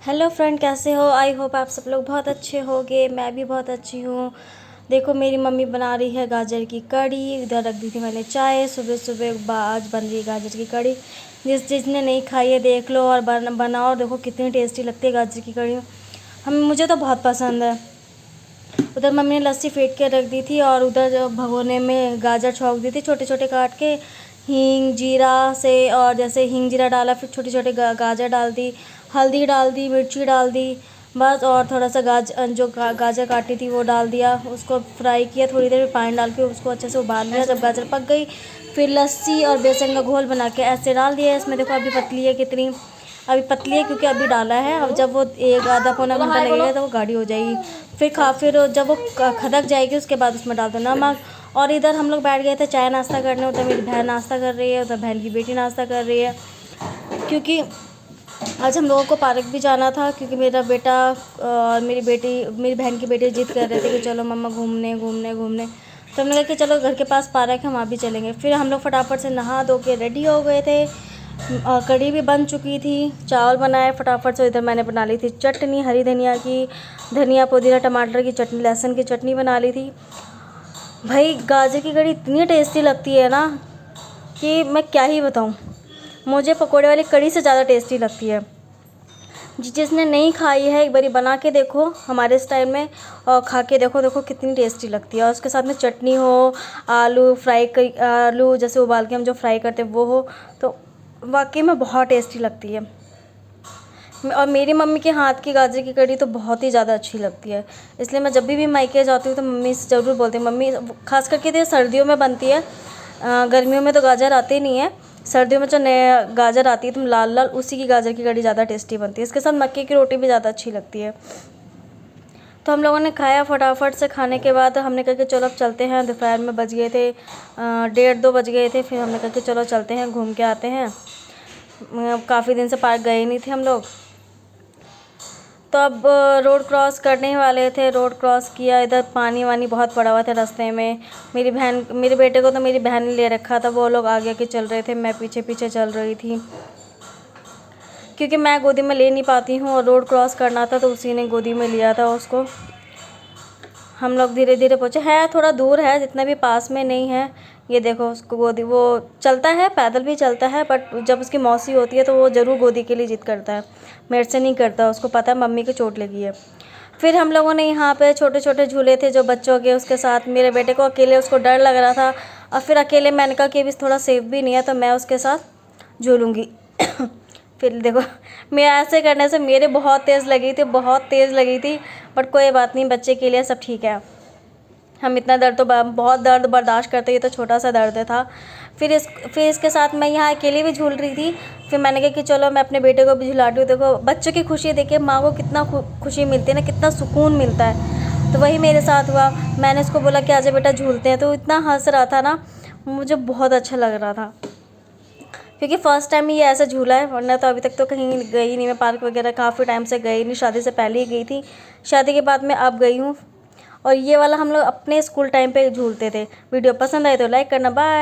Hello friend, कैसे हो? I hope आप सब लोग बहुत अच्छे होगे। मैं भी बहुत अच्छी हूँ। देखो, मेरी मम्मी बना रही है गाजर की कड़ी। इधर रख दी थी मैंने चाय। सुबह सुबह आज बन रही है गाजर की कड़ी। जिसने नहीं खाई है देख लो और बनाओ। देखो कितनी टेस्टी लगती है गाजर की कड़ी। मुझे तो बहुत पसंद है। उधर मम्मी ने लस्सी फेंट के रख दी थी और उधर भगोने में गाजर छौंक दी थी छोटे छोटे काट के हींग जीरा से। और जैसे हींग जीरा डाला, फिर छोटे छोटे गाजर डाल दी, हल्दी डाल दी, मिर्ची डाल दी बस। और थोड़ा सा गाजर काटी थी वो डाल दिया। उसको फ्राई किया थोड़ी देर में, पानी डाल के उसको अच्छे से उबाल लिया। जब गाजर पक गई फिर लस्सी और बेसन का घोल बना के ऐसे डाल दिया इसमें। देखो अभी पतली है कितनी, अभी पतली है क्योंकि अभी डाला है। अब जब वो एक आधा पौना घंटा लगेगा तो वो गाढ़ी हो जाएगी। फिर जब वो खदक जाएगी उसके बाद उसमें डाल दो नमक। और इधर हम लोग बैठ गए थे चाय नाश्ता करने। उधर मेरी बहन नाश्ता कर रही है, उधर बहन की बेटी नाश्ता कर रही है। क्योंकि आज हम लोगों को पार्क भी जाना था, क्योंकि मेरा बेटा और मेरी बहन की बेटी जिद कर रहे थे कि चलो मम्मा घूमने घूमने घूमने। तो हमने कहा कि चलो घर के पास पार्क है वहाँ भी चलेंगे। फिर हम लोग फटाफट से नहा धो के रेडी हो गए थे। कढ़ी भी बन चुकी थी, चावल बनाए फटाफट से। इधर मैंने बना ली थी चटनी हरी धनिया की, धनिया पुदीना टमाटर की चटनी, लहसुन की चटनी बना ली थी। भाई गाजर की कढ़ी इतनी टेस्टी लगती है ना कि मैं क्या ही बताऊँ। मुझे पकोड़े वाली कढ़ी से ज़्यादा टेस्टी लगती है। जिसने नहीं खाई है एक बारी बना के देखो हमारे स्टाइल में, और खा के देखो। देखो कितनी टेस्टी लगती है। और उसके साथ में चटनी हो, आलू जैसे उबाल के हम जो फ्राई करते हैं वो हो, तो वाकई में बहुत टेस्टी लगती है। और मेरी मम्मी के हाथ की गाजर की कढ़ी तो बहुत ही ज़्यादा अच्छी लगती है। इसलिए मैं जब भी मायके जाती हूँ तो मम्मी से ज़रूर बोलती हूँ। मम्मी खास करके तो सर्दियों में बनती है, गर्मियों में तो गाजर आते नहीं है। सर्दियों में जो नए गाजर आती है तुम लाल लाल, उसी की गाजर की कढ़ी ज़्यादा टेस्टी बनती है। इसके साथ मक्के की रोटी भी ज़्यादा अच्छी लगती है। तो हम लोगों ने खाया फटाफट से। खाने के बाद हमने कहा कि चलो अब चलते हैं। दोपहर में बज गए थे 1:30-2 बज गए थे। फिर हमने कहा कि चलो चलते हैं घूम के आते हैं। काफ़ी दिन से पार्क गए नहीं थे हम लोग। तो अब रोड क्रॉस करने ही वाले थे। रोड क्रॉस किया, इधर पानी वानी बहुत पड़ा हुआ था रास्ते में। मेरे बेटे को तो मेरी बहन ने ले रखा था। वो लोग आगे के चल रहे थे, मैं पीछे पीछे चल रही थी, क्योंकि मैं गोदी में ले नहीं पाती हूँ और रोड क्रॉस करना था तो उसी ने गोदी में लिया था उसको। हम लोग धीरे धीरे पहुँचे। है थोड़ा दूर है, जितना भी पास में नहीं है। ये देखो उसको गोदी, वो चलता है, पैदल भी चलता है, बट जब उसकी मौसी होती है तो वो ज़रूर गोदी के लिए जिद करता है। मेरे से नहीं करता, उसको पता है मम्मी की चोट लगी है। फिर हम लोगों ने यहाँ पे छोटे छोटे झूले थे जो बच्चों के, उसके साथ मेरे बेटे को अकेले उसको डर लग रहा था। और फिर अकेले मैंने कहा कि अभी थोड़ा सेफ भी नहीं है तो मैं उसके साथ झूलूँगी। फिर देखो मैं ऐसे करने से मेरे बहुत तेज़ लगी थी, बहुत तेज़ लगी थी, बट कोई बात नहीं, बच्चे के लिए सब ठीक है। हम इतना दर्द तो बहुत दर्द बर्दाश्त करते, ये तो छोटा सा दर्द था। फिर इसके साथ मैं यहाँ अकेली भी झूल रही थी। फिर मैंने कहा कि चलो मैं अपने बेटे को भी झुलाती हूँ। देखो बच्चों की खुशी देखिए, माँ को कितना खुशी मिलती है ना, कितना सुकून मिलता है। तो वही मेरे साथ हुआ। मैंने उसको बोला कि आजा बेटा झूलते हैं, तो इतना हंस रहा था ना, मुझे बहुत अच्छा लग रहा था, क्योंकि फ़र्स्ट टाइम ये ऐसा झूला है। वरना तो अभी तक तो कहीं गई नहीं मैं, पार्क वगैरह काफ़ी टाइम से गई नहीं। शादी से पहले ही गई थी, शादी के बाद मैं अब गई हूँ। और ये वाला हम लोग अपने स्कूल टाइम पे झूलते थे। वीडियो पसंद आए तो लाइक करना। बाय।